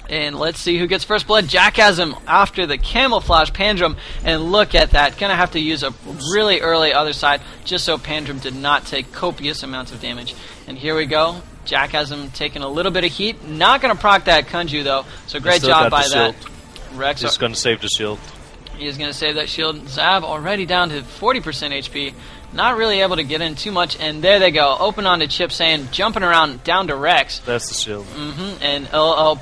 And let's see who gets first blood. Jack has him after the camouflage Pandrum, and look at that. Gonna have to use a really early other side just so Pandrum did not take copious amounts of damage. And here we go. Jack has him taking a little bit of heat. Not gonna proc that Kunju though, so great job by that. Rex is gonna save the shield. He's gonna save that shield. Zab already down to 40% HP. Not really able to get in too much, and there they go. Open onto Chip saying, jumping around down to Rex. That's the shield. And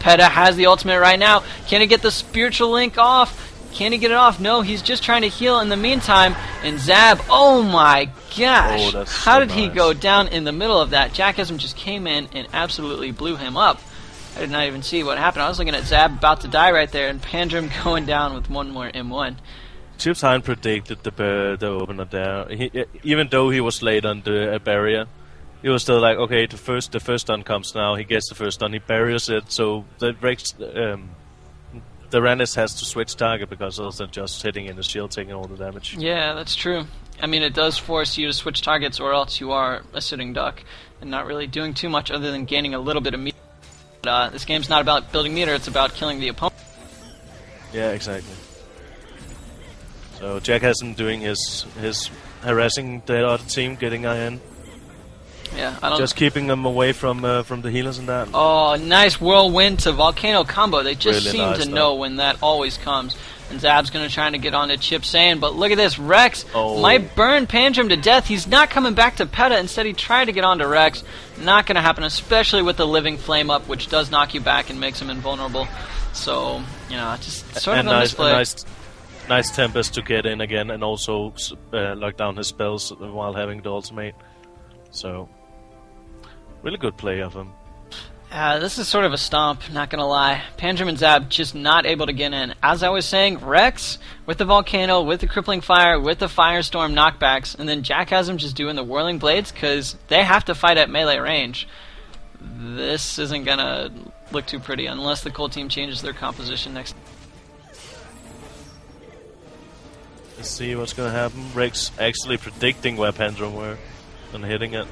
Peta has the ultimate right now. Can he get the spiritual link off? Can he get it off? No, he's just trying to heal in the meantime. And Zab, oh my gosh. How did he go down in the middle of that? Jackism just came in and absolutely blew him up. I did not even see what happened. I was looking at Zab about to die right there, and Pandrum going down with one more M1. Chips Hein predicted the opener there. Even though he was late on the barrier, he was still like, okay, the first stun comes now. He gets the first stun, he barriers it, so the Rennis has to switch target because else they're just hitting in the shield, taking all the damage. Yeah, that's true. I mean, it does force you to switch targets, or else you are a sitting duck and not really doing too much other than gaining a little bit of meter. This game's not about building meter; it's about killing the opponent. Yeah, exactly. So Jack has him doing his harassing the other team, getting in. Yeah, I don't. Just keeping them away from the healers and that. Oh, nice whirlwind to volcano combo. They just really seem nice to know when that always comes. And Zab's gonna try to get on to Chip Saiyan, but look at this, Rex might burn Pandrum to death. He's not coming back to Peta. Instead, he tried to get on to Rex. Not gonna happen, especially with the living flame up, which does knock you back and makes him invulnerable. So, you know, just sort of a misplay. Nice Tempest to get in again, and also lock down his spells while having the ultimate. So, really good play of him. This is sort of a stomp, not gonna lie. Pandrum and Zab just not able to get in. As I was saying, Rex with the Volcano, with the Crippling Fire, with the Firestorm knockbacks, and then Jack has him just doing the Whirling Blades because they have to fight at melee range. This isn't gonna look too pretty unless the Cold Team changes their composition next. Let's see what's gonna happen. Rex actually predicting where Pandrum were and hitting it.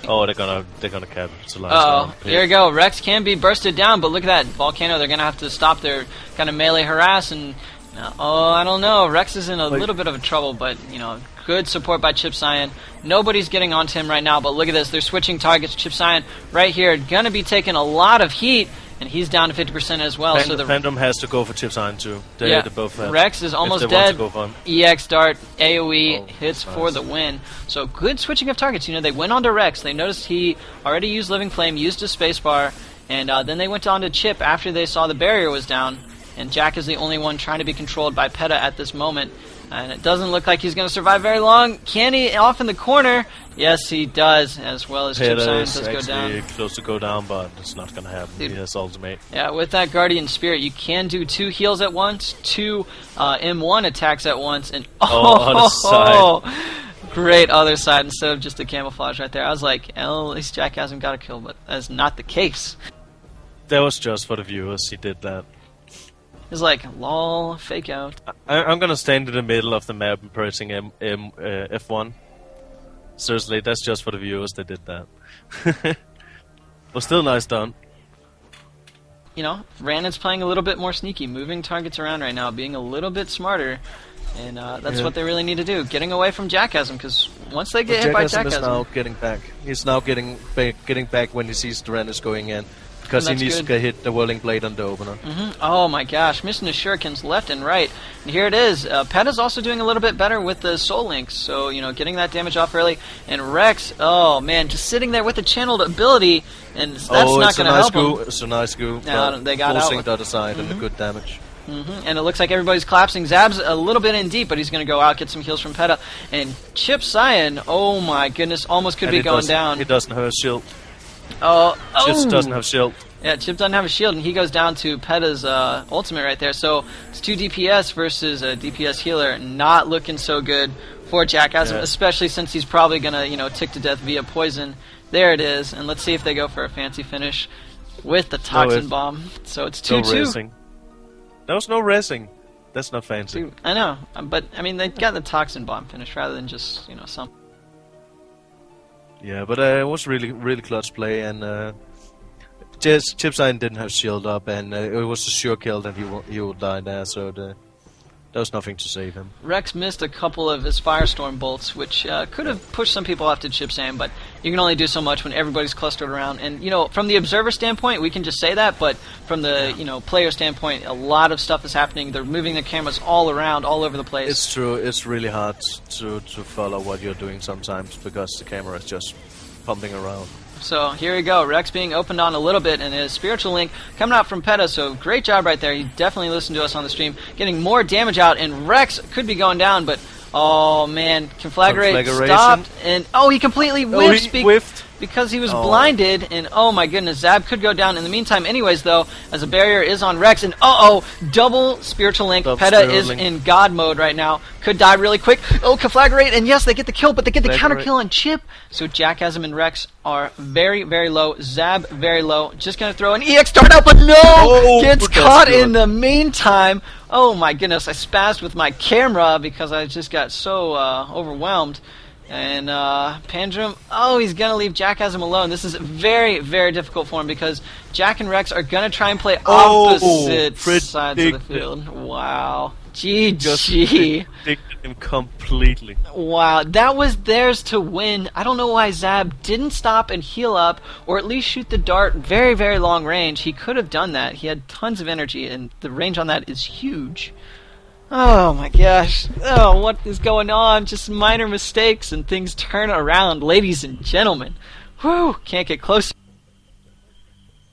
Oh, they're gonna cap it. Oh, here we go. Rex can be bursted down, but look at that Volcano. They're gonna have to stop their kind of melee harass, and I don't know. Rex is in a little bit of trouble, but you know, good support by Chip Saiyan. Nobody's getting onto him right now, but look at this. They're switching targets. Chip Saiyan right here, gonna be taking a lot of heat. And he's down to 50% as well. So the Pandrum has to go for Chip Saiyan too. They both have. Rex is almost dead. EX dart, AoE hits for the win. So good switching of targets. You know, they went on to Rex. They noticed he already used Living Flame, used his spacebar, and then they went on to Chip after they saw the barrier was down. And Jack is the only one trying to be controlled by Peta at this moment. And it doesn't look like he's going to survive very long. Can he off in the corner? Yes, he does, as well as Chip Saiyan does go down. Close to go down, but it's not going to happen. He has ultimate. Yeah, with that Guardian Spirit, you can do 2 heals at once, 2 M1 attacks at once, and other side. Great other side instead of just a camouflage right there. I was like, at least Jack hasn't got a kill, but that's not the case. That was just for the viewers. He did that. It's like, lol, fake out. I'm gonna stand in the middle of the map and pressing F1. Seriously, that's just for the viewers. They did that. But still nice done. You know, Rannon's playing a little bit more sneaky, moving targets around right now, being a little bit smarter. And that's what they really need to do, getting away from Jackasm, because once they get hit by Jackasm... is now getting back. He's now getting back when he sees the Rannon's going in. Because he needs to hit the Whirling Blade on the opener. Oh my gosh, missing the shurikens left and right. And here it is. Peta's also doing a little bit better with the Soul Links, so, you know, getting that damage off early. And Rex, oh man, just sitting there with the channeled ability, and that's not going to help him. It's a nice goo. They got forcing out. the other side and the good damage. And it looks like everybody's collapsing. Zab's a little bit in deep, but he's going to go out, get some heals from Peta. And Chip Saiyan, oh my goodness, almost could be going down. He doesn't have a shield. Chip doesn't have shield. Yeah, Chip doesn't have a shield, and he goes down to Peta's ultimate right there. So it's 2 DPS versus a DPS healer. Not looking so good for Jackasm, especially since he's probably going to, you know, tick to death via poison. There it is, and let's see if they go for a fancy finish with the Toxin Bomb. So it's 2-2. There was no racing. That's not fancy. I know, but I mean, they got the Toxin Bomb finish rather than just, you know, some. Yeah, but it was really clutch play, and just Chipsine didn't have shield up, and it was a sure kill that he would die there. So there was nothing to save him. Rex missed a couple of his Firestorm bolts, which could have pushed some people off to Chipsane, but you can only do so much when everybody's clustered around. And, you know, from the observer standpoint, we can just say that, but from the, you know, player standpoint, a lot of stuff is happening. They're moving the cameras all around, all over the place. It's true. It's really hard to follow what you're doing sometimes because the camera is just pumping around. So here we go, Rex being opened on a little bit, and his Spiritual Link coming out from PETA, so great job right there. He definitely listened to us on the stream, getting more damage out, and Rex could be going down, but oh man, Conflagrate stopped, and oh, he completely whiffed, he whiffed. Because he was blinded, and oh my goodness, Zab could go down in the meantime anyways though, as a barrier is on Rex, and double Spiritual Link. PETA is in God mode right now, could die really quick. Oh, Conflagrate, and yes, they get the kill, but they get the counter kill on Chip, so Jackasm and Rex are very, very low. Zab, very low, just gonna throw an EX dart out, but no! Gets caught in the meantime. Oh my goodness, I spazzed with my camera because I just got so overwhelmed. And Pandrum, he's going to leave Jackasm alone. This is very, very difficult for him because Jack and Rex are going to try and play opposite sides of the field. Wow. GG. Just predicted him completely. Wow, that was theirs to win. I don't know why Zab didn't stop and heal up, or at least shoot the dart very, very long range. He could have done that. He had tons of energy, and the range on that is huge. Oh my gosh. Oh, what is going on? Just minor mistakes and things turn around, ladies and gentlemen. Whew, can't get closer.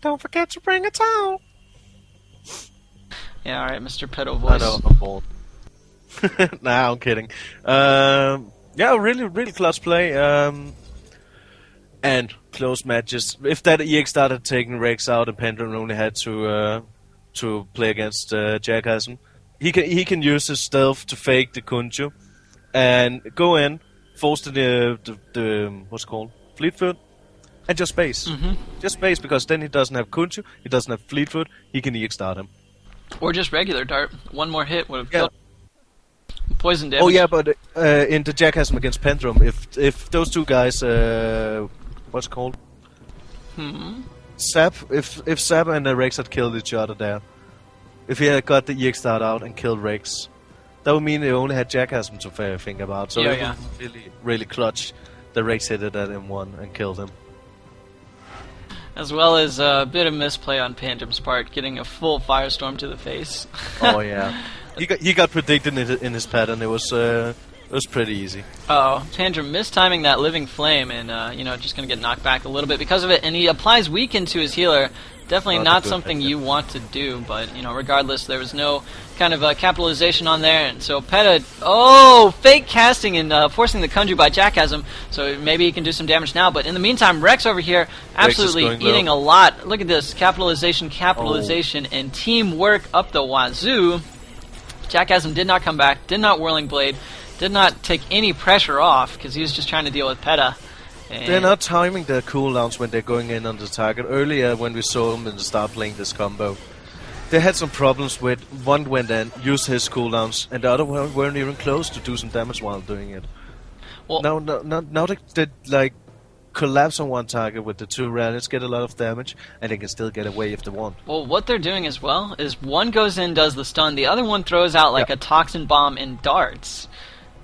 Don't forget to bring a towel. Yeah, alright, Mr. Pedo voice. I know, I'm bold. Nah, I'm kidding. Yeah, really, really clutch play. And close matches. If that EX started taking Rex out and Pendulum only had to play against Jackasm, he can use his stealth to fake the Kunju and go in, force the what's it called, Fleetfoot, and just space. Just space, because then he doesn't have Kunju, he doesn't have Fleetfoot, he can EX start him. Or just regular dart. One more hit would have killed. Poison damage. Oh yeah, but in the Jackasm against Pendulum, if those two guys, what's it called? Sap. If Sap and Rex had killed each other there, if he had got the EX start out and killed Rex, that would mean they only had Jackasm to think about. So it was really, really clutch. The Rex hit it at M1 and killed him. As well as a bit of misplay on Pandrum's part, getting a full Firestorm to the face. Oh yeah, he got predicted in his pattern. It was pretty easy. Pandrum mistiming that Living Flame, and just gonna get knocked back a little bit because of it. And he applies Weaken to his healer. Definitely not something you want to do, but regardless, there was no kind of capitalization on there, and so PETA, fake casting and forcing the Kunju by Jackasm, so maybe he can do some damage now, but in the meantime, Rex over here absolutely eating a lot. Look at this, capitalization, and teamwork up the wazoo. Jackasm did not come back, did not Whirling Blade, did not take any pressure off, because he was just trying to deal with PETA. They're not timing their cooldowns when they're going in on the target. Earlier, when we saw them in the start playing this combo, they had some problems with one went in, used his cooldowns, and the other one weren't even close to do some damage while doing it. Well, now they like collapse on one target with the two rallies, get a lot of damage, and they can still get away if they want. Well, what they're doing as well is one goes in, does the stun, the other one throws out like a toxin bomb and darts.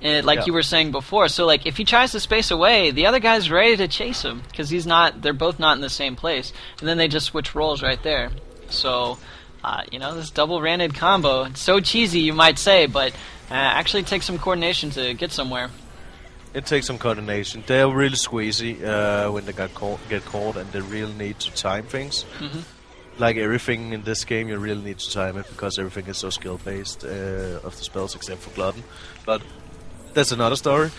Like you were saying before, so like if he tries to space away, the other guy's ready to chase him because they're both not in the same place, and then they just switch roles right there. So, this double-ranted combo, it's so cheesy you might say, but actually takes some coordination to get somewhere. It takes some coordination. They're really squeezy when they get caught, and they really need to time things. Like everything in this game, you really need to time it because everything is so skill-based of the spells except for Bloodline. But that's another story.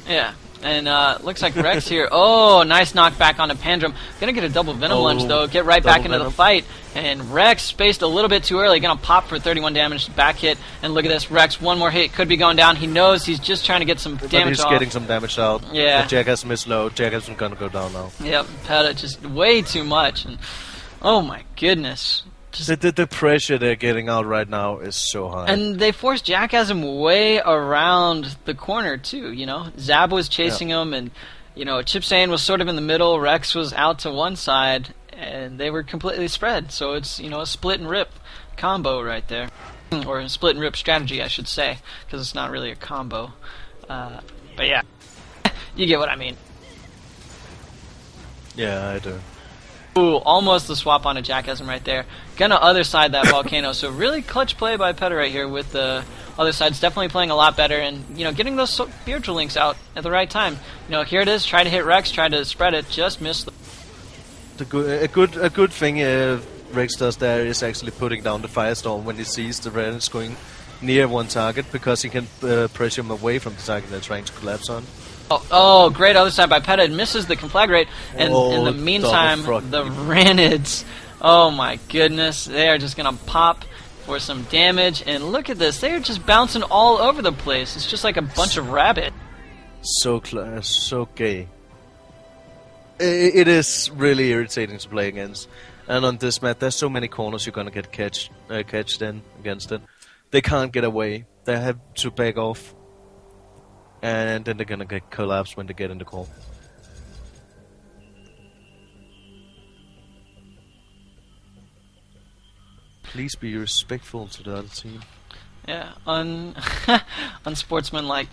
Yeah, and looks like Rex here. Oh, nice knockback onto Pandrum. Gonna get a double Venom Lunge, though. Get right back into the fight. And Rex spaced a little bit too early. Gonna pop for 31 damage, back hit. And look at this, Rex, one more hit. Could be going down. He knows he's just trying to get some damage off. He's getting some damage out. Yeah. Jackasm is low. Jackasm gonna go down now. Yep, PETA just way too much. And oh my goodness. The pressure they're getting out right now is so high. And they forced Jackasm way around the corner, too, Zab was chasing him, and, Chipsane was sort of in the middle, Rex was out to one side, and they were completely spread. So it's, a split and rip combo right there. Or a split and rip strategy, I should say, because it's not really a combo. But yeah, you get what I mean. Yeah, I do. Ooh, almost the swap on a Jackasm right there. Gonna other side that volcano. So really clutch play by Peta right here with the other side's definitely playing a lot better, and getting those spiritual links out at the right time. Here it is. Try to hit Rex. Try to spread it. Just missed. A good thing Rex does there is actually putting down the Firestorm when he sees the Ren's going near one target, because he can pressure him away from the target they're trying to collapse on. Oh, great other side by Peta. It misses the conflagrate, and in the meantime, the Ranids, oh my goodness, they are just going to pop for some damage, and look at this, they are just bouncing all over the place. It's just like a bunch of rabbits. So gay. It is really irritating to play against, and on this map, there's so many corners you're going to get catched in against it. They can't get away, they have to back off. And then they're gonna get collapsed when they get in the call. Please be respectful to the other team. Yeah, unsportsmanlike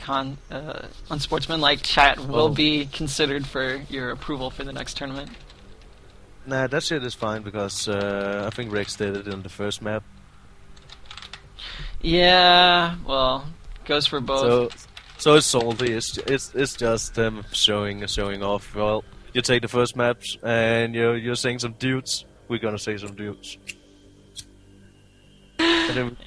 chat will be considered for your approval for the next tournament. Nah, that shit is fine, because I think Rex did it in the first map. Yeah, well, goes for both. So it's salty. It's just them showing off. Well, you take the first maps and you're saying some dudes. We're gonna say some dudes.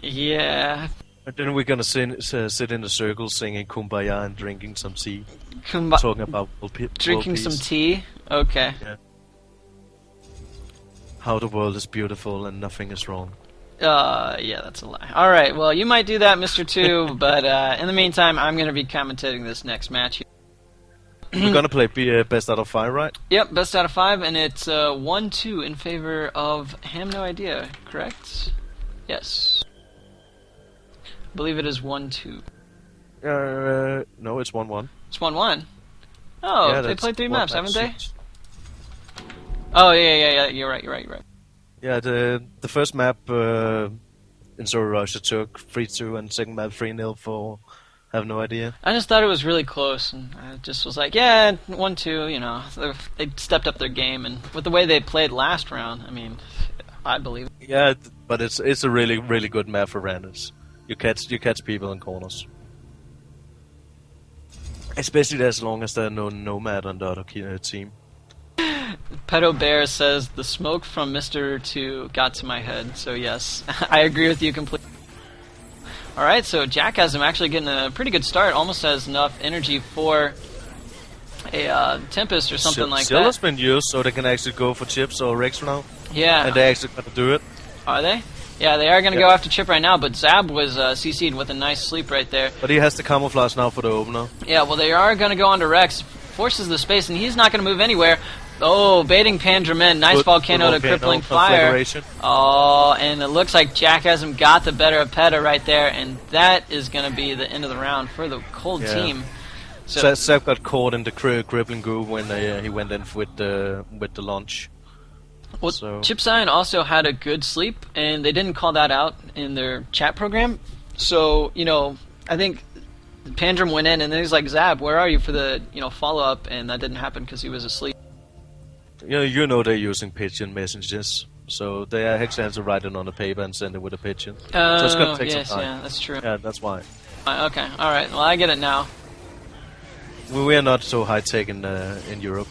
Yeah. And then we're gonna sit in the circle singing Kumbaya and drinking some tea. Talking about drinking some tea. Okay. Yeah. How the world is beautiful and nothing is wrong. Yeah, that's a lie. Alright, well, you might do that, Mr. 2, but in the meantime, I'm going to be commentating this next match. We're going to play best out of 5, right? Yep, best out of 5, and it's 1-2 in favor of Ham No Idea, correct? Yes. I believe it is 1-2. No, it's 1-1. It's 1-1? Oh, yeah, they played 3 maps, haven't they? Six. Oh, yeah, you're right. Yeah, the first map in Zoro Russia took 3-2, and second map 3-0 for Have No Idea. I just thought it was really close, and I just was like, yeah, 1-2, they stepped up their game, and with the way they played last round, I mean, I believe it. Yeah, but it's a really, really good map for randoms. You catch people in corners. Especially as long as there's no nomad on the other team. Pedo Bear says, the smoke from Mr. 2 got to my head, so yes, I agree with you completely. Alright, so Jackasm actually getting a pretty good start, almost has enough energy for a Tempest or something like that. Silla's been used, so they can actually go for chips or Rex now. Yeah. And they actually got to do it. Are they? Yeah, they are going to go after Chip right now, but Zab was CC'd with a nice sleep right there. But he has the camouflage now for the opener. Yeah, well, they are going to go on to Rex, forces the space, and he's not going to move anywhere. Oh, baiting Pandramen, nice volcano to crippling fire. Oh, and it looks like Jackasm got the better of Peta right there, and that is going to be the end of the round for the cold team. So Zab got caught in the crippling groove when he went in with the launch. Well, Chip Cyan also had a good sleep, and they didn't call that out in their chat program. So, I think Pandram went in, and then he's like, Zab, where are you for the, follow-up? And that didn't happen because he was asleep. You know they're using pigeon messages, so they actually have to write it on a paper and send it with a pigeon. So it's going to take some time. Yeah, that's true. Yeah, that's why. Okay, alright, well I get it now. We are not so high-tech in Europe.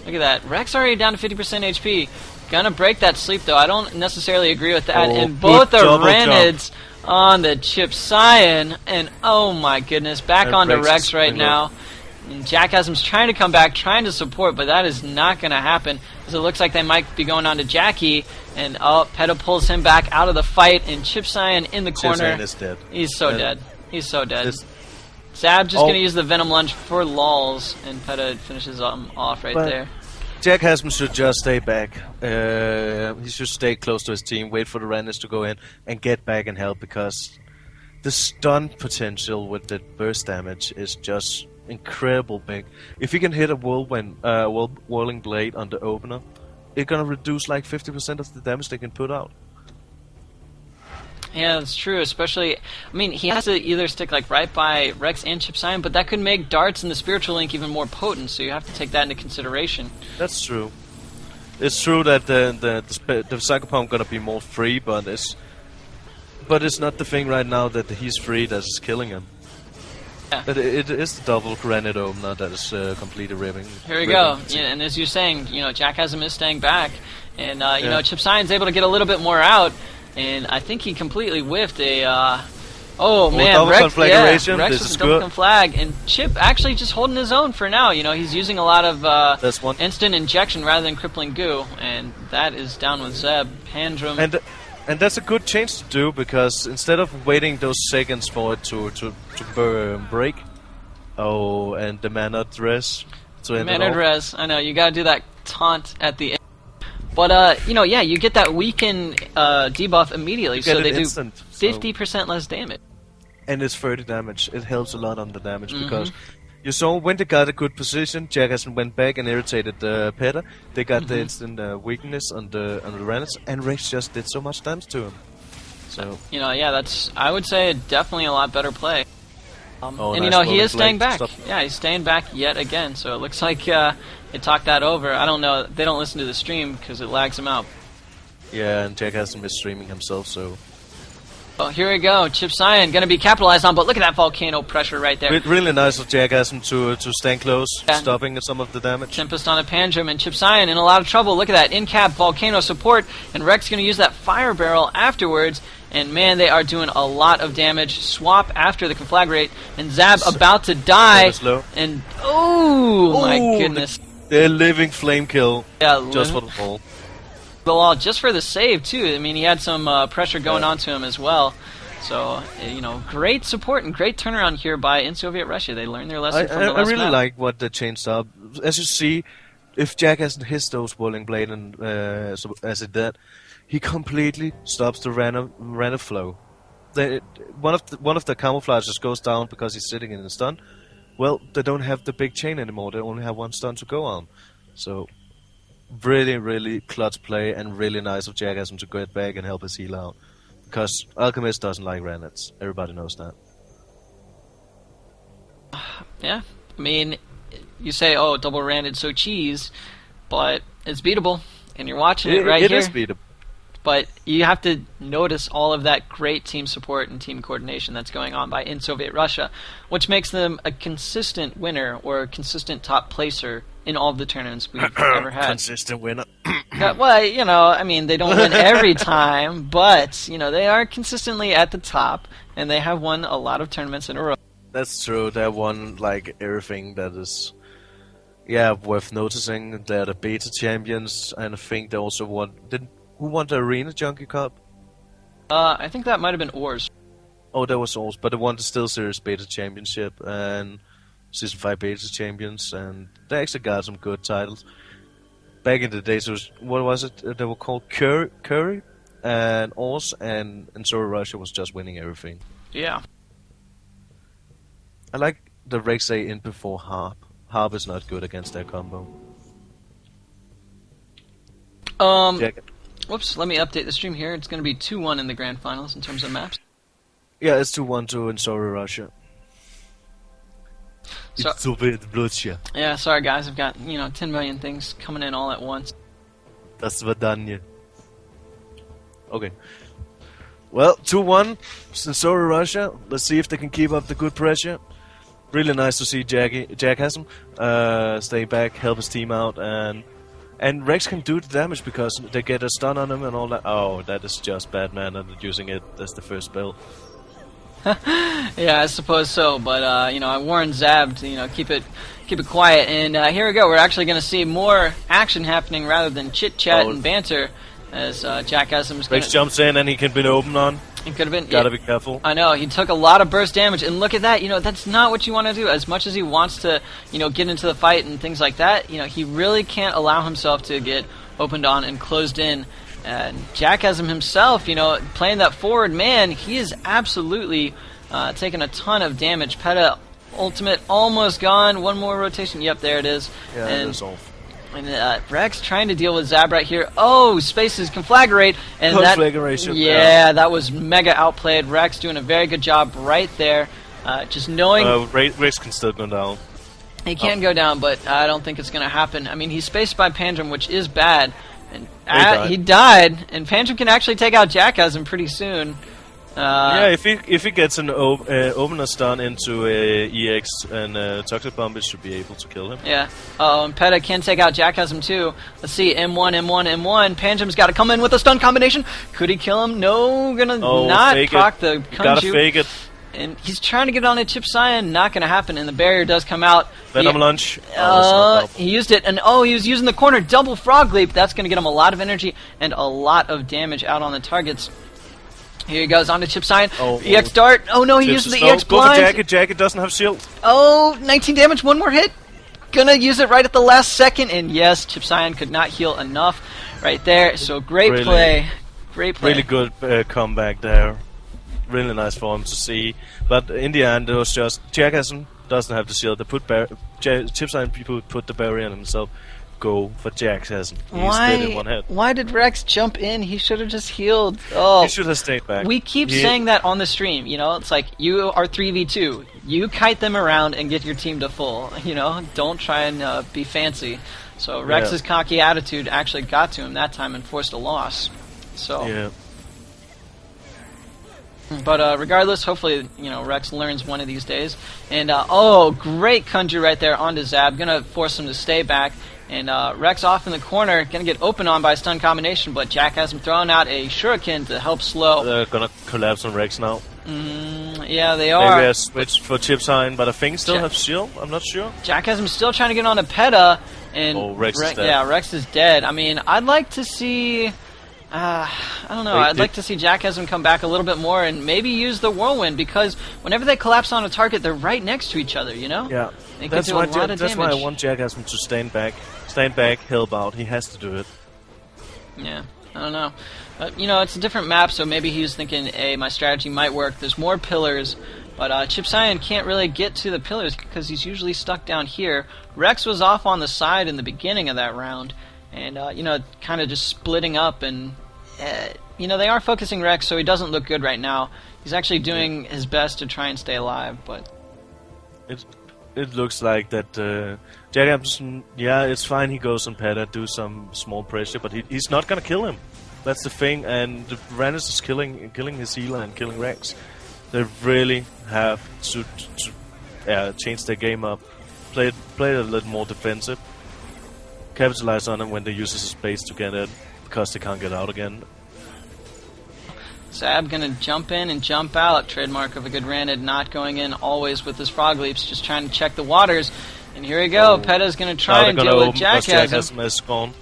Look at that. Rex already down to 50% HP. Gonna break that sleep, though. I don't necessarily agree with that. And both the Ranids on the Chip Cyan. And oh my goodness, back onto Rex right now. And Jackasm's trying to come back, trying to support, but that is not going to happen. So it looks like they might be going on to Jackie. And Peta pulls him back out of the fight. And Chip Cyan in the corner. Chip Cyan is dead. He's so dead. He's so dead. Zab just going to use the Venom Lunge for lulls, and Peta finishes off right there. Jackasm should just stay back. He should stay close to his team, wait for the Randers to go in, and get back and help, because the stun potential with the burst damage is just incredible big. If he can hit a whirling blade on the opener, it's gonna reduce like 50% of the damage they can put out. Yeah, that's true. Especially, I mean, he has to either stick like right by Rex and Chip Cyan, but that could make darts and the spiritual link even more potent. So you have to take that into consideration. That's true. It's true that the Psychopomp gonna be more free, but it's not the thing right now that he's free that is killing him. Yeah. But it is the double granite opener that is completely ripping. Here we go. Yeah, and as you're saying, Jack Hasm is staying back, and Chip Cyan's able to get a little bit more out, and I think he completely whiffed a. Rex conflagration. Rex This with is a double good. conflag, and Chip actually just holding his own for now. He's using a lot of That's one. instant injection rather than crippling goo, and that is down with Zeb. Handrum. And that's a good change to do, because instead of waiting those seconds for it to break, and the mana dress to end it Mana off. dress. I know you got to do that taunt at the end, but you get that weaken debuff immediately, so they do 50% less damage. And it's 30 damage. It helps a lot on the damage, because you saw when they got a good position, Jack Hasm went back and irritated Petter. They got the instant weakness on the Renets, and Rex just did so much damage to him. So that's, I would say, definitely a lot better play. Nice he is staying back. Stop. Yeah, he's staying back yet again. So it looks like it talked that over. I don't know. They don't listen to the stream because it lags them out. Yeah, and Jack Hasm is streaming himself, so. Oh, here we go. Chip Cyan going to be capitalized on, but look at that volcano pressure right there. Really nice of Jack Hasm to stand close, Yeah. stopping some of the damage. Tempest on a Pandrum, and Chip Cyan in a lot of trouble. Look at that. In-cap volcano support, and Rex going to use that fire barrel afterwards. And man, they are doing a lot of damage. Swap after the conflagrate, and Zab about to die. And my goodness. They're living flame kill. Yeah, just for the fall. Well, just for the save too. I mean, he had some pressure going onto him as well. So great support and great turnaround here by in Soviet Russia. They learned their lesson from the last I really map. like what they changed up. As you see, if Jack hasn't hit those whirling blade and as it did, he completely stops the random flow. One of the camouflages goes down because he's sitting in the stun. Well, they don't have the big chain anymore. They only have one stun to go on. So, really, really clutch play, and really nice of Jack Hasm to get back and help his heal out. Because Alchemist doesn't like Ranets. Everybody knows that. Yeah, I mean, you say, double Raned, so cheese, but it's beatable, and you're watching it right here. It is beatable. But you have to notice all of that great team support and team coordination that's going on by in Soviet Russia, which makes them a consistent winner or a consistent top placer in all of the tournaments we've ever had. Consistent winner. Well, I mean, they don't win every time, but, they are consistently at the top, and they have won a lot of tournaments in a row. That's true. They won, like, everything that is, worth noticing. They're the beta champions, and I think they also won... Who won the Arena Junkie Cup? I think that might have been Oars. Oh, that was Oars, but they won the Steel Series Beta Championship and Season 5 Beta Champions, and they actually got some good titles. Back in the days, what was it? They were called Curry and Oars, and so Russia was just winning everything. Yeah. I like the Rex in before Harp. Harp is not good against their combo. Whoops, let me update the stream here. It's going to be 2-1 in the Grand Finals in terms of maps. Yeah, it's 2-1 in Sorry Russia. So, it's Soviet Russia. Yeah, sorry guys, I've got, 10 million things coming in all at once. Das Vadanya. Okay. Well, 2-1 in Sorry Russia. Let's see if they can keep up the good pressure. Really nice to see Jack Hasm stay back, help his team out, and Rex can do the damage because they get a stun on him and all that. Oh, that is just bad mana using it as the first spell. Yeah, I suppose so. But I warned Zab to keep it quiet. And here we go. We're actually going to see more action happening rather than chit chat and banter as Jack Hasm's. Rex jumps in and he can be open on. It could have been. Gotta be careful. I know, he took a lot of burst damage, and look at that. That's not what you want to do. As much as he wants to, get into the fight and things like that, he really can't allow himself to get opened on and closed in. And Jack Hasm himself, playing that forward man, he is absolutely taking a ton of damage. Peta ultimate almost gone. One more rotation. Yep, there it is. Yeah, and, it's off. And Rex trying to deal with Zab right here. Oh, Spaces Conflagrate. And Conflagration. that was mega outplayed. Rex doing a very good job right there. Just knowing... Rex can still go down. He can go down, but I don't think it's going to happen. I mean, he's spaced by Pandrum, which is bad. And he died, and Pandrum can actually take out Jackasm pretty soon. Yeah, if he gets an opener stun into EX and Toxic Bomb, it should be able to kill him. Yeah. Oh, and Peta can take out Jackasm too. Let's see, M1, M1, M1. Pandrum's got to come in with a stun combination. Could he kill him? No, gonna not proc the Kunju. Gotta fake it. And he's trying to get on a Chip Cyan, not going to happen, and the barrier does come out. Venom Lunge. He used it, and he was using the corner double Frog Leap. That's going to get him a lot of energy and a lot of damage out on the targets. Here he goes, on to Chip Cyan. EX Dart. Oh no, he used the EX Blind. Go for Jacket. Jacket doesn't have shield. Oh, 19 damage, one more hit. Gonna use it right at the last second, and yes, Chip Cyan could not heal enough right there. So great play. Great play. Really good comeback there. Really nice for him to see, but in the end, it was just Jackasm doesn't have the shield. They put Chip Cyan people put the barrier on himself. Go for Jackasm. He's dead in one hit. Why did Rex jump in? He should have just healed. Oh, he should have stayed back. We keep saying that on the stream. You know, it's like you are 3v2. You kite them around and get your team to full. You know, don't try and be fancy. So Rex's cocky attitude actually got to him that time and forced a loss. So. Yeah. But regardless, hopefully, Rex learns one of these days. And, great Kunju right there onto Zab. Gonna force him to stay back. And Rex off in the corner, gonna get open on by a stun combination, but Jack has him throwing out a Shuriken to help slow. They're gonna collapse on Rex now. Yeah, they are. Maybe a switch for Chip Cyan, but I think still have shield. I'm not sure. Jack has him still trying to get on to Peta. And Rex is dead. Yeah, Rex is dead. I mean, I'd like to see... I don't know. I'd like to see Jackasm come back a little bit more and maybe use the Whirlwind, because whenever they collapse on a target, they're right next to each other, you know? Yeah. They can do a lot of damage. That's why I want Jackasm to stand back, help out. He has to do it. Yeah, I don't know. It's a different map, so maybe he was thinking, hey, my strategy might work. There's more pillars, but Chip Cyan can't really get to the pillars because he's usually stuck down here. Rex was off on the side in the beginning of that round, and, kind of just splitting up, and, they are focusing Rex, so he doesn't look good right now. He's actually doing his best to try and stay alive, but... It looks like that Jackasm, it's fine, he goes on Peta, do some small pressure, but he's not gonna kill him. That's the thing, and Rannis is killing his healer and killing Rex. They really have to change their game up, play a little more defensive, capitalize on him when they use his space to get it, because they can't get out again. Zab gonna jump in and jump out. Trademark of a good Ranid, not going in always with his frog leaps, just trying to check the waters. And here we go. Peta's gonna try and deal with Jackasm.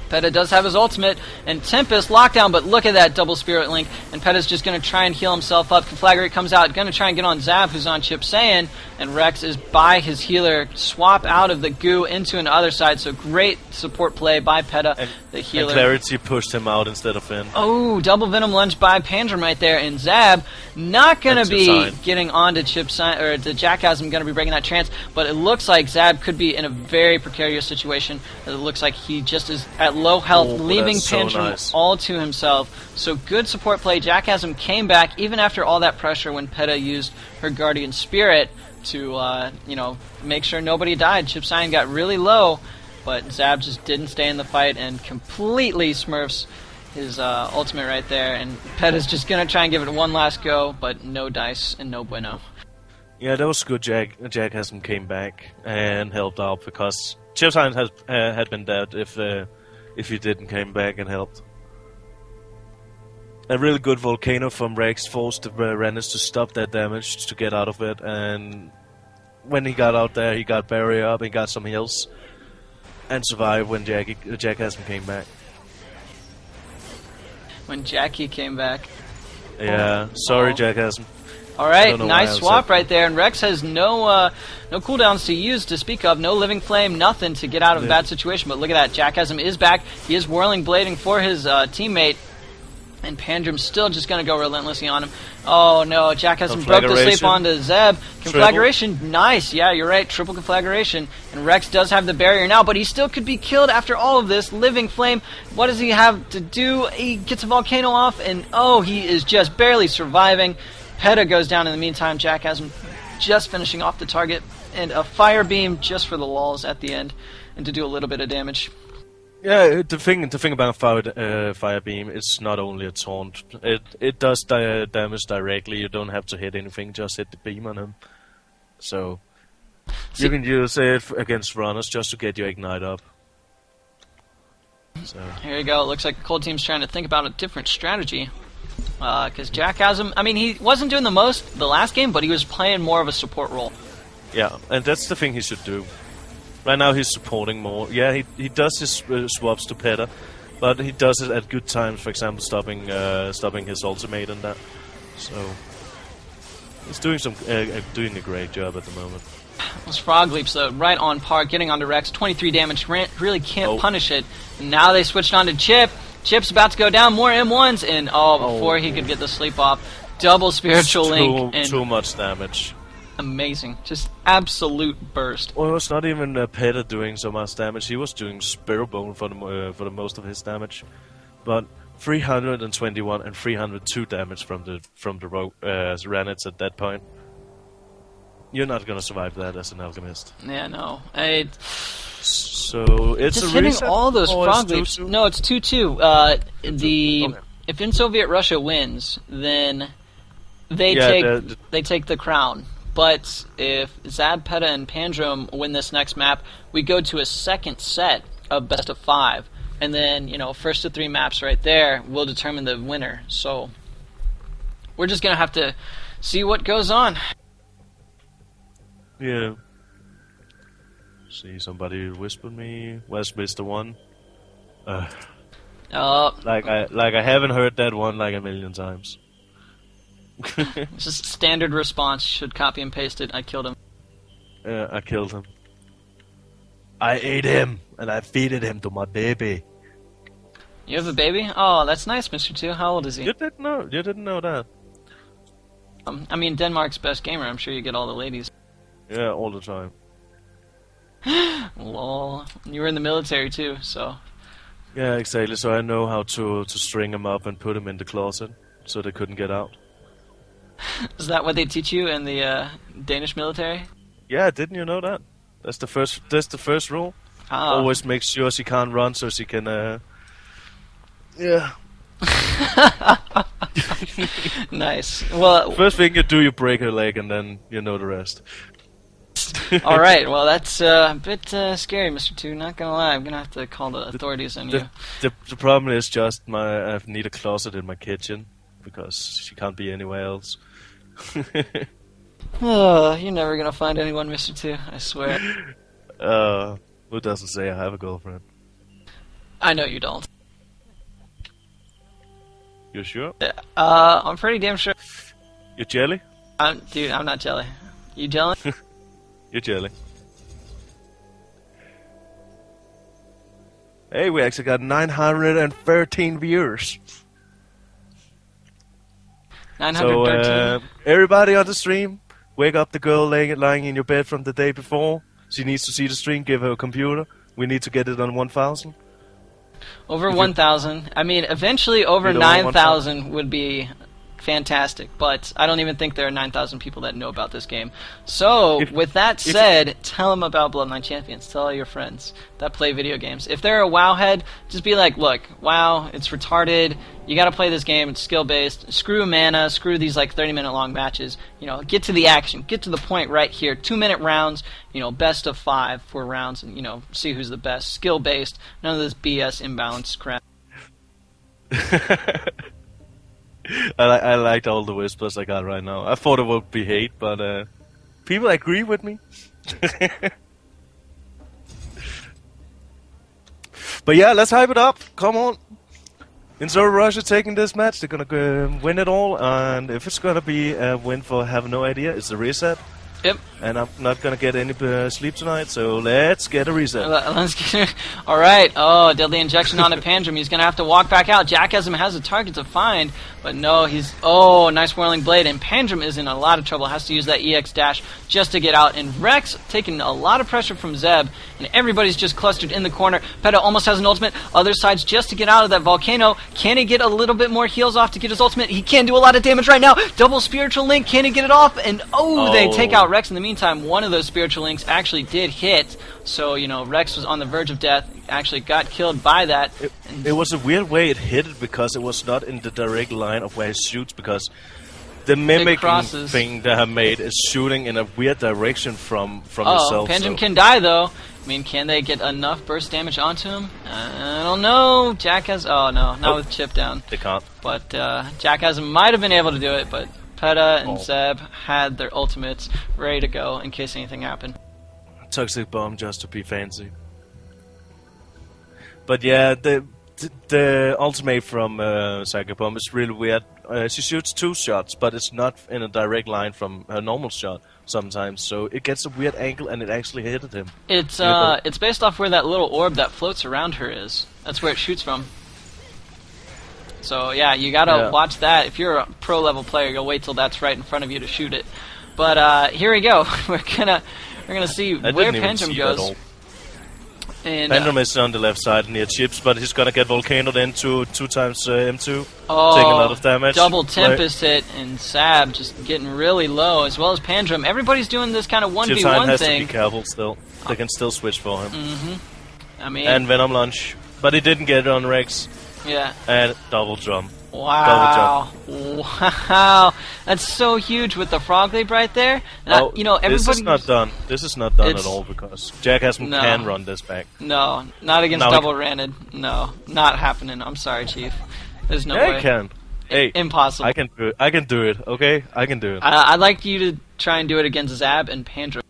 Peta does have his ultimate, and Tempest lockdown, but look at that double Spirit Link, and Peta's just going to try and heal himself up. Conflagrate comes out, going to try and get on Zab, who's on Chip Cyan, and Rex is by his healer, swap out of the goo into an other side, so great support play by Peta, the healer. And Clarity pushed him out instead of in. Oh, double Venom Lunge by Pandrum right there, and Zab not going to be getting on to Chip Cyan, or to Jackasm, going to be breaking that trance, but it looks like Zab could be in a very precarious situation. It looks like he just is at low health, leaving Pandrum all to himself. So good support play. Jackasm came back even after all that pressure when Peta used her Guardian Spirit to, make sure nobody died. Chip Cyan got really low, but Zab just didn't stay in the fight and completely smurfs his ultimate right there. And Peta's just going to try and give it one last go, but no dice and no bueno. Yeah, that was good. Jackasm came back and helped out, because Chip Cyan had been dead if he didn't came back and helped. A really good Volcano from Rex forced Rannis to stop that damage to get out of it, and when he got out there, he got barrier up, he got some heals, and survived when Jackasm came back. When Jackie came back. Yeah, sorry Jackasm. Alright, nice swap right there, and Rex has no cooldowns to use to speak of, no Living Flame, nothing to get out of a bad situation, but look at that, Jackasm is back, he is whirling blading for his teammate, And Pandrum's still just going to go relentlessly on him. Oh no, Jack hasn't broke the sleep onto Zeb. Conflagration, nice. Yeah, you're right. Triple conflagration. And Rex does have the barrier now, but he still could be killed after all of this. Living Flame, what does he have to do? He gets a volcano off, and oh, he is just barely surviving. Peta goes down in the meantime. Jack has him just finishing off the target. And a fire beam just for the lulls at the end, and to do a little bit of damage. Yeah, the thing about fire beam, it's not only a taunt. It does damage directly. You don't have to hit anything; just hit the beam on him. So you can use it against runners just to get your ignite up. So here you go. It looks like the Cold Team's trying to think about a different strategy. Because Jack has him. I mean, he wasn't doing the most the last game, but he was playing more of a support role. Yeah, and that's the thing he should do. Right now he's supporting more. Yeah, he does his swaps to Peta, but he does it at good times. For example, stopping his ultimate and that. So he's doing doing a great job at the moment. Those frog leaps though, right on par, getting onto Rex. 23 damage. Grant really can't punish it. And now they switched on to Chip. Chip's about to go down. More M1s, and before he could get the sleep off, double spiritual link. And too much damage. Amazing, just absolute burst. Well, it was not even Peta doing so much damage. He was doing Spirit Bone for the most of his damage, but 321 and 302 damage from the Ranits at that point. You're not gonna survive that as an alchemist. Yeah, no. So it's just a hitting reset, all those frog leaps. 2-2? No, it's 2-2. If in Soviet Russia wins, then they take the crown. But if Zab, Peta, and Pandrum win this next map, we go to a second set of best of 5. And then, first of 3 maps right there will determine the winner. So we're just going to have to see what goes on. Yeah. See, somebody whispered me. Where's Mr. One? Like I haven't heard that one like a million times. It's just standard response. Should copy and paste it. I killed him. Yeah, I killed him. I ate him, and I feeded him to my baby. You have a baby? Oh, that's nice, Mr. 2. How old is he? You didn't know that. I mean, Denmark's best gamer. I'm sure you get all the ladies. Yeah, all the time. Lol. You were in the military too, so. Yeah, exactly. So I know how to string them up and put them in the closet, so they couldn't get out. Is that what they teach you in the Danish military? Yeah, didn't you know that? That's the first rule. Ah. Always make sure she can't run, so she can. Yeah. Nice. Well, first thing you do, you break her leg, and then you know the rest. All right. Well, that's a bit scary, Mr. 2. Not gonna lie, I'm gonna have to call the authorities on you. The problem is just I need a closet in my kitchen because she can't be anywhere else. You're never gonna find anyone, Mr. 2. I swear. Who doesn't say I have a girlfriend? I know you don't. You sure? I'm pretty damn sure. You jelly? Dude, I'm not jelly. You jelly? You're jelly. Hey, we actually got 913 viewers. 913. So, everybody on the stream, wake up the girl lying in your bed from the day before. She needs to see the stream, give her a computer. We need to get it on 1,000. Over 1,000. I mean, eventually over 9,000 would be fantastic, but I don't even think there are 9,000 people that know about this game. So, with that said, tell them about Bloodline Champions. Tell all your friends that play video games. If they're a WoW head, just be like, look, WoW, it's retarded. You gotta play this game. It's skill-based. Screw mana. Screw these, 30-minute long matches. Get to the action. Get to the point right here. 2-minute rounds. Best of 5 for rounds, and, see who's the best. Skill-based. None of this BS imbalanced crap. I liked all the whispers I got right now. I thought it would be hate, but people agree with me. But yeah, let's hype it up. Come on. In Russia taking this match, they're gonna win it all, and if it's gonna be a win for Have No Idea, it's a reset. Yep. And I'm not gonna get any sleep tonight, so let's get a reset. Let's get. All right. Oh, deadly injection on a Pandrum. He's gonna have to walk back out. Jackasm has a target to find, but no, he's. Oh, nice whirling blade, and Pandrum is in a lot of trouble. Has to use that EX dash just to get out. And Rex taking a lot of pressure from Zeb, and everybody's just clustered in the corner. Peta almost has an ultimate. Other side's just to get out of that volcano. Can he get a little bit more heals off to get his ultimate? He can do a lot of damage right now. Double spiritual link. Can he get it off? And they take out Rex. In the meantime, one of those spiritual links actually did hit, so Rex was on the verge of death, actually got killed by that. It was a weird way it hit it, because it was not in the direct line of where he shoots, because the mimicking thing they have made is shooting in a weird direction from himself. Pendulum can die though. I mean, can they get enough burst damage onto him? I don't know. Jack has... Oh no, not with chip down. They can't. But Jack might have been able to do it, but Peta and Zeb had their ultimates ready to go in case anything happened. Toxic bomb just to be fancy. But yeah, the ultimate from Psycho Bomb is really weird. She shoots 2 shots, but it's not in a direct line from her normal shot sometimes, so it gets a weird angle and it actually hit him. It's based off where that little orb that floats around her is. That's where it shoots from. So yeah, you gotta watch that. If you're a pro level player, you'll wait till that's right in front of you to shoot it. But here we go. We're gonna see where Pendulum goes. And Pendulum is on the left side near Chips, but he's gonna get Volcano then two times M2, taking a lot of damage. Double Tempest hit, and Sab just getting really low, as well as Pandrum. Everybody's doing this kind of 1v1 thing. Chip has to be careful still. They can still switch for him. I mean, and Venom Lunge, but he didn't get it on Rex. Yeah. And double jump. Wow. Double jump. Wow. That's so huge with the Frog Leap right there. And this is not done. This is not done at all, because Jackasm can run this back. No, not against double ranted. No, not happening. I'm sorry, Chief. There's no way. Yeah, he can. Hey, impossible. I can do it. I can do it. Okay, I can do it. I'd like you to try and do it against Zab and Pandrum.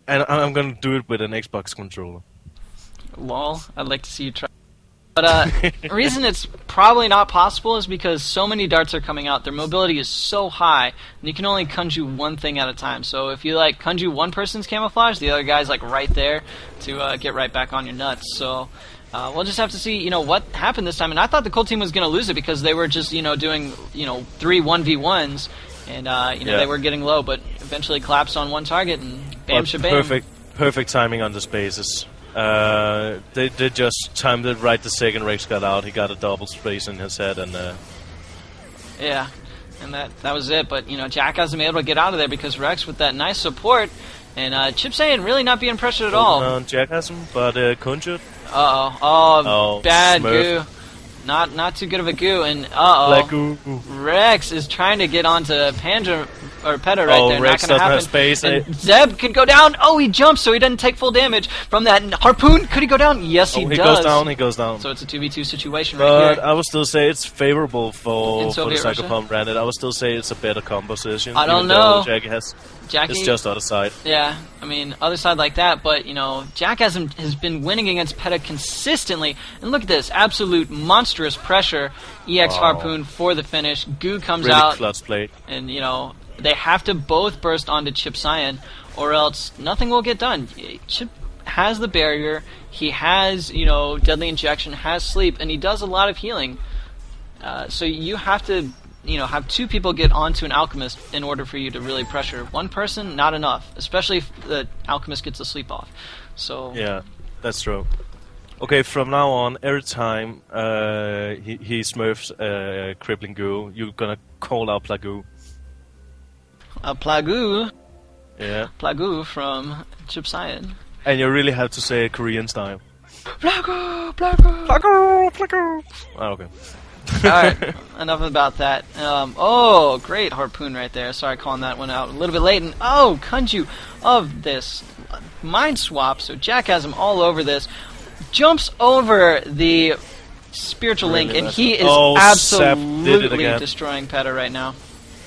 And I'm gonna do it with an Xbox controller. Lol. I'd like to see you try. But the reason it's probably not possible is because so many darts are coming out. Their mobility is so high, and you can only Kunju one thing at a time. So if you Kunju one person's camouflage, the other guy's right there to get right back on your nuts. So we'll just have to see, what happened this time. And I thought the Cold team was going to lose it because they were just, doing, 3 1v1s, and they were getting low, but eventually collapsed on one target and bam shabam. Perfect timing on the spaces. They just timed it right the second Rex got out. He got a double space in his head, and yeah, and that was it. But Jack hasn't been able to get out of there because Rex with that nice support, and Chip saying really not being pressured at all. Jack hasn't, but Kunjut. Bad Smurf. goo. Not too good of a goo, and Black goo. Rex is trying to get onto Pandra or Peta right there. Rex not gonna doesn't happen. have space. And Zeb could go down. Oh, he jumps, so he doesn't take full damage from that harpoon. Could he go down? Yes, he does. He goes down. So it's a 2v2 situation right here. But I would still say it's favorable for the Soviet Psycho Russia? Bomb Branded. I would still say it's a better composition. I don't know. Jackie, it's just other side. Yeah, I mean, other side like that, but, Jack has been winning against Peta consistently. And look at this, absolute monstrous pressure. EX Harpoon for the finish. Goo comes really out. Clutch plate. And, they have to both burst onto Chip Cyan, or else nothing will get done. Chip has the barrier. He has, deadly injection, has sleep, and he does a lot of healing. So you have to... have 2 people get onto an Alchemist in order for you to really pressure. One person, not enough, especially if the Alchemist gets a sleep off. So yeah, that's true. Okay, from now on, every time he smurfs crippling goo, you're gonna call out Plagoo. A Plagoo. Yeah. Plagoo from Chip Cyan. And you really have to say it Korean style. Plagoo, Plagoo, Plagoo, Plagoo. Oh, okay. Alright, enough about that. Great harpoon right there. Sorry calling that one out a little bit late. And Kunju of this mind swap. So Jack has him all over this. Jumps over the spiritual link, and he is absolutely destroying Peta right now.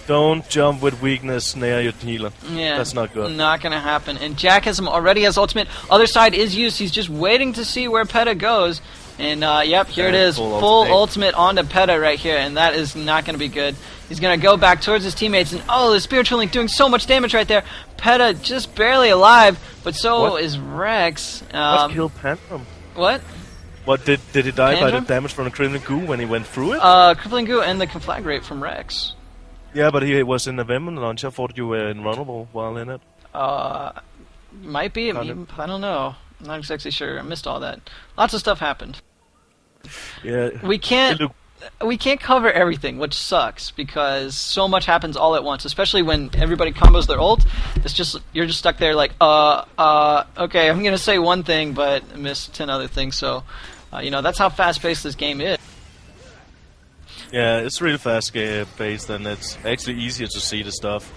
Don't jump with weakness near your healer. Yeah, that's not good. Not gonna happen. And Jack already has ultimate. Other side is used. He's just waiting to see where Peta goes. And, yep, here it is. Full ultimate onto Peta right here, and that is not going to be good. He's going to go back towards his teammates, and the Spiritual Link doing so much damage right there. Peta just barely alive, but so is Rex. What killed Pandrum? What? What, did he die by the damage from the Crippling Goo when he went through it? Crippling Goo and the Conflagrate from Rex. Yeah, but he was in the Venom launcher. I thought you were invulnerable while in it. Might be. I don't know. I'm not exactly sure. I missed all that. Lots of stuff happened. Yeah. We can't cover everything, which sucks because so much happens all at once. Especially when everybody combos their ult. It's just you're just stuck there like, okay, I'm gonna say one thing, but miss 10 other things. So, that's how fast-paced this game is. Yeah, it's really fast-paced, and it's actually easier to see the stuff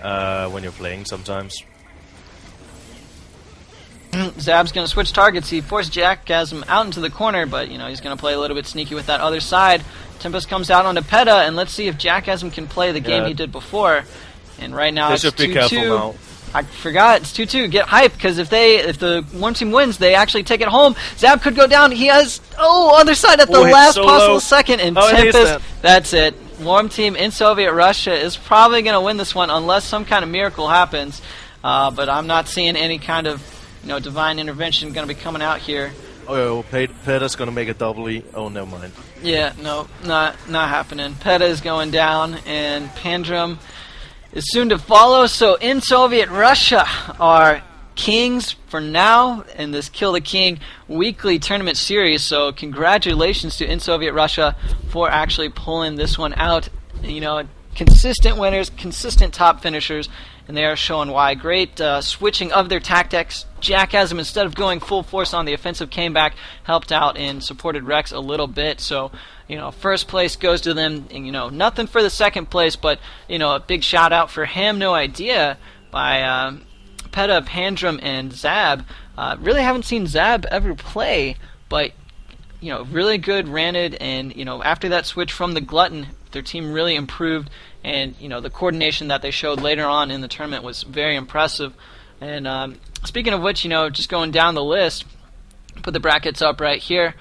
when you're playing sometimes. Zab's going to switch targets. He forced Jackasm out into the corner, but he's going to play a little bit sneaky with that other side. Tempest comes out onto Peta, and let's see if Jackasm can play the game he did before. And right now it's 2-2. I forgot, it's 2-2. Get hyped, because if the one team wins, they actually take it home. Zab could go down. He has other side at the last possible second, and Tempest. That's it. Warm team in Soviet Russia is probably going to win this one unless some kind of miracle happens. But I'm not seeing any kind of divine intervention going to be coming out here. Peta's going to make a double E. Oh, never mind. Yeah, no, not happening. Peta is going down, and Pandrum is soon to follow. So in Soviet Russia are kings for now in this Kill the King weekly tournament series. So congratulations to In Soviet Russia for actually pulling this one out. Consistent winners, consistent top finishers, and they are showing why. Great switching of their tactics. Jackasm, instead of going full force on the offensive, came back, helped out, and supported Rex a little bit. So, first place goes to them. And, nothing for the second place, but, a big shout out for Ham No Idea by Peta, Pandrum, and Zab. Really haven't seen Zab ever play, but, really good Ranted, and, after that switch from the Glutton, their team really improved, and the coordination that they showed later on in the tournament was very impressive. And speaking of which, just going down the list, put the brackets up right here.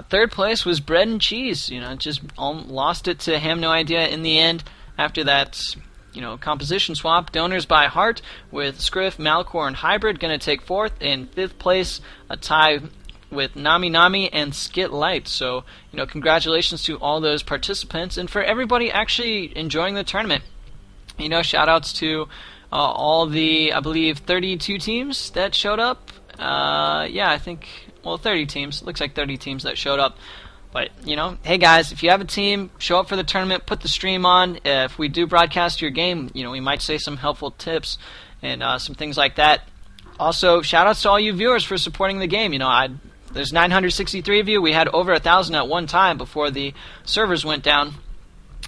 Third place was Bread and Cheese. Just lost it to Ham No Idea in the end. After that, composition swap. Donors by Heart with Scriff, Malcor, and Hybrid going to take fourth. In fifth place, a tie with Nami Nami and Skit Light. So, congratulations to all those participants, and for everybody actually enjoying the tournament. Shout outs to all the, I believe, 32 teams that showed up. I think, 30 teams. Looks like 30 teams that showed up. But, hey guys, if you have a team, show up for the tournament, put the stream on. If we do broadcast your game, we might say some helpful tips and some things like that. Also, shout outs to all you viewers for supporting the game. There's 963 of you. We had over 1,000 at one time before the servers went down.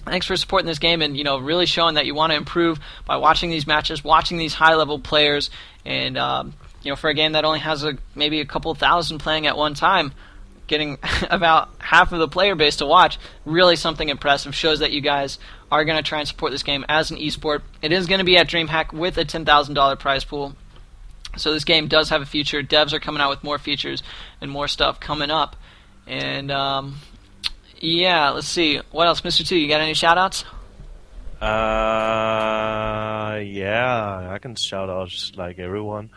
Thanks for supporting this game and, really showing that you want to improve by watching these matches, watching these high-level players, and, for a game that only has maybe a couple thousand playing at one time, getting about half of the player base to watch, really something impressive. Shows that you guys are going to try and support this game as an esport. It is going to be at DreamHack with a $10,000 prize pool. So this game does have a future. Devs are coming out with more features and more stuff coming up. And, let's see. What else? Mr. 2, you got any shout-outs? Yeah, I can shout out just like everyone.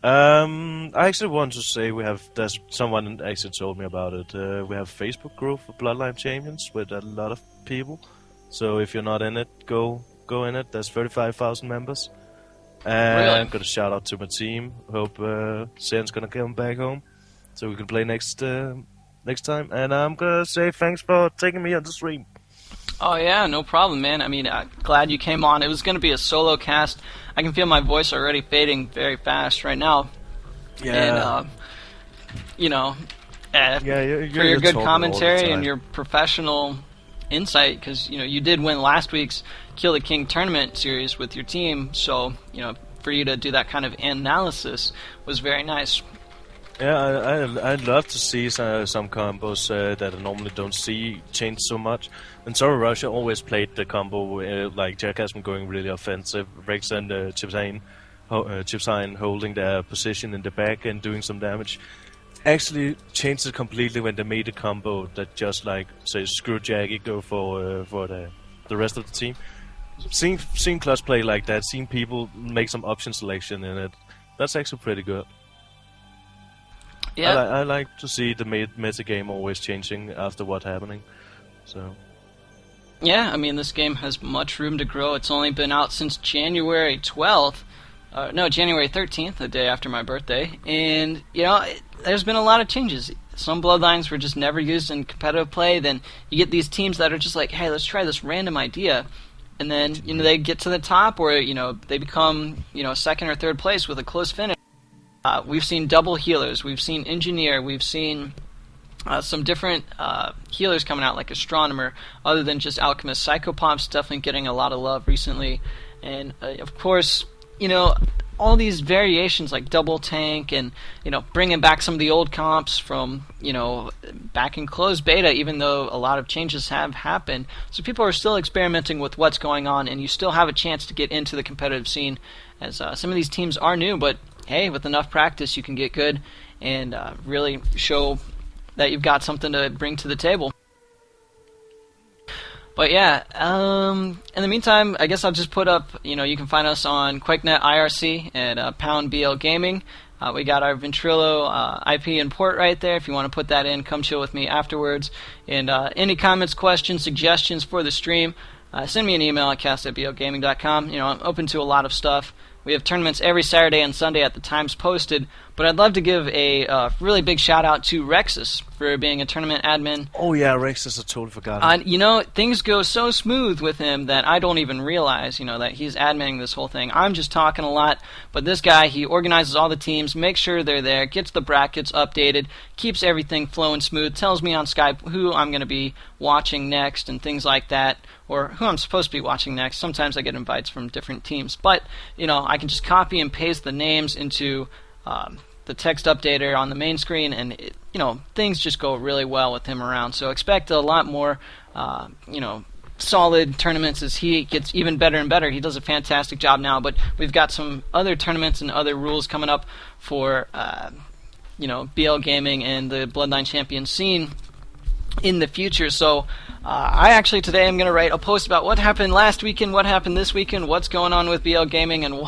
I actually want to say there's someone actually told me about it. We have a Facebook group for Bloodline Champions with a lot of people. So if you're not in it, go in it. There's 35,000 members. And really? I'm gonna shout out to my team. Hope Sen's gonna come back home so we can play next time. And I'm gonna say thanks for taking me on the stream. Oh yeah, no problem, man. Glad you came on. It was gonna be a solo cast. I can feel my voice already fading very fast right now. Yeah. And for your good commentary and your professional insight, because you did win last week's Kill the King tournament series with your team, so for you to do that kind of analysis was very nice. Yeah, I'd love to see some combos that I normally don't see change so much. And Sorry Russia always played the combo like Jackasm going really offensive, Rex and Chipsine holding their position in the back and doing some damage. actually changed it completely when they made a combo that just like say screw Jackie, go for the rest of the team. Seeing Clutch play like that, seeing people make some option selection in it, that's actually pretty good. Yeah, I like to see the meta game always changing after what's happening. So. yeah. I mean, this game has much room to grow. It's only been out since January 12th. No, January 13th, the day after my birthday. And, there's been a lot of changes. Some Bloodlines were just never used in competitive play. Then you get these teams that are just like, hey, let's try this random idea. And then, they get to the top or, they become, second or third place with a close finish. We've seen double healers. We've seen engineer. We've seen some different healers coming out, like astronomer, other than just alchemist. Psychopop's definitely getting a lot of love recently. And, of course, all these variations like double tank and, bringing back some of the old comps from, back in closed beta, even though a lot of changes have happened. So people are still experimenting with what's going on, and you still have a chance to get into the competitive scene, as some of these teams are new, but hey, with enough practice you can get good and really show that you've got something to bring to the table. But yeah, in the meantime, I guess I'll just put up, you can find us on QuakeNet IRC at Pound BL Gaming. We got our Ventrilo IP and port right there. If you want to put that in, come chill with me afterwards. And any comments, questions, suggestions for the stream, send me an email at cast@blgaming.com. I'm open to a lot of stuff. We have tournaments every Saturday and Sunday at the times posted, but I'd love to give a really big shout out to Rexus for being a tournament admin. Oh yeah, Rexus, I totally forgot. Things go so smooth with him that I don't even realize, that he's adminning this whole thing. I'm just talking a lot, but this guy, he organizes all the teams, makes sure they're there, gets the brackets updated, keeps everything flowing smooth, tells me on Skype who I'm going to be watching next and things like that, or who I'm supposed to be watching next. Sometimes I get invites from different teams, but, I can just copy and paste the names into the text updater on the main screen, and things just go really well with him around. So expect a lot more, solid tournaments as he gets even better and better. He does a fantastic job now, but we've got some other tournaments and other rules coming up for, BL Gaming and the Bloodline Champion scene in the future. So I actually today am going to write a post about what happened last weekend, what happened this weekend, what's going on with BL Gaming, and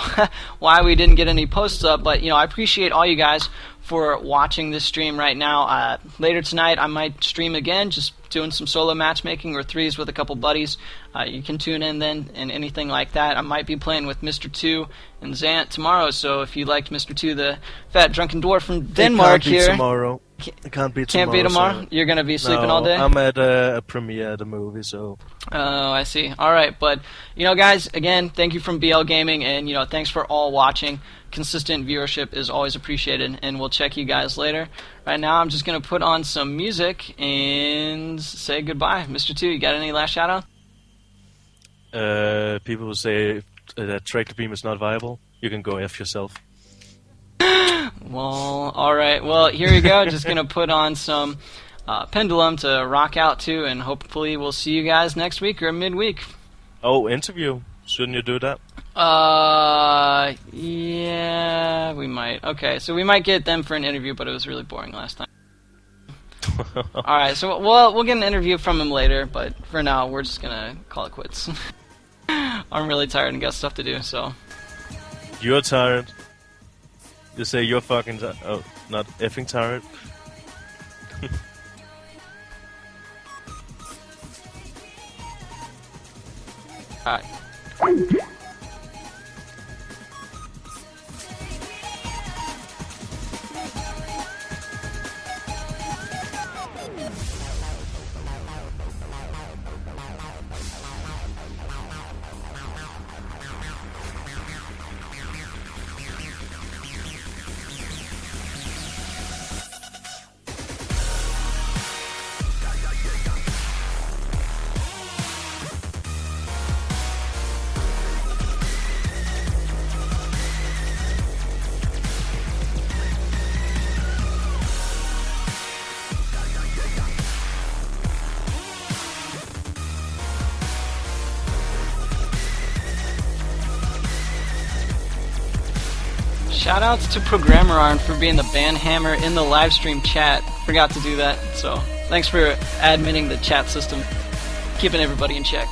why we didn't get any posts up. But I appreciate all you guys for watching this stream right now. Later tonight I might stream again, just doing some solo matchmaking or threes with a couple buddies. You can tune in then and anything like that. I might be playing with Mr. 2 and Zant tomorrow, so if you liked Mr. 2, the fat drunken dwarf from Denmark here. Tomorrow. It can't be tomorrow. Can't be tomorrow? So. You're going to be sleeping all day? I'm at a premiere of the movie, so... Oh, I see. Alright, but, guys, again, thank you from BL Gaming, and, thanks for all watching. Consistent viewership is always appreciated, and we'll check you guys later. Right now, I'm just going to put on some music and say goodbye. Mr. 2, you got any last shout-out? People who say that tractor beam is not viable, you can go F yourself. Well, alright. Well, here you go. Just going to put on some Pendulum to rock out to, and hopefully we'll see you guys next week or midweek. Oh, interview. Shouldn't you do that? Yeah, we might. Okay, so we might get them for an interview, but it was really boring last time. Alright, so we'll get an interview from him later, but for now, we're just going to call it quits. I'm really tired and got stuff to do, so... You're tired. You say you're fucking tired. Oh, not effing tired. Alright. Shoutouts to Programmer Arm for being the banhammer in the live stream chat. Forgot to do that, so thanks for adminning the chat system, keeping everybody in check.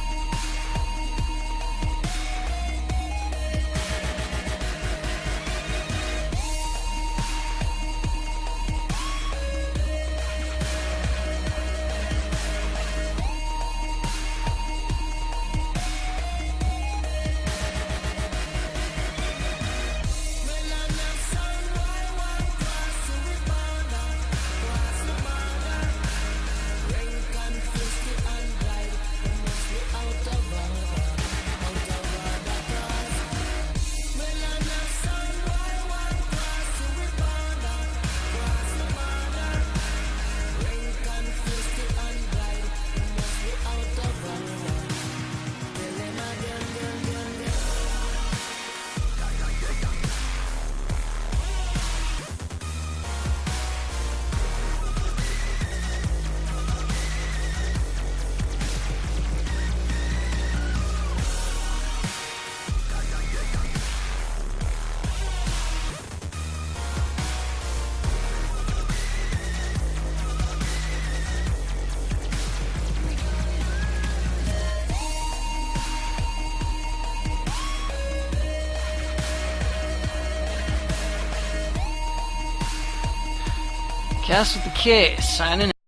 Cast with the K, signing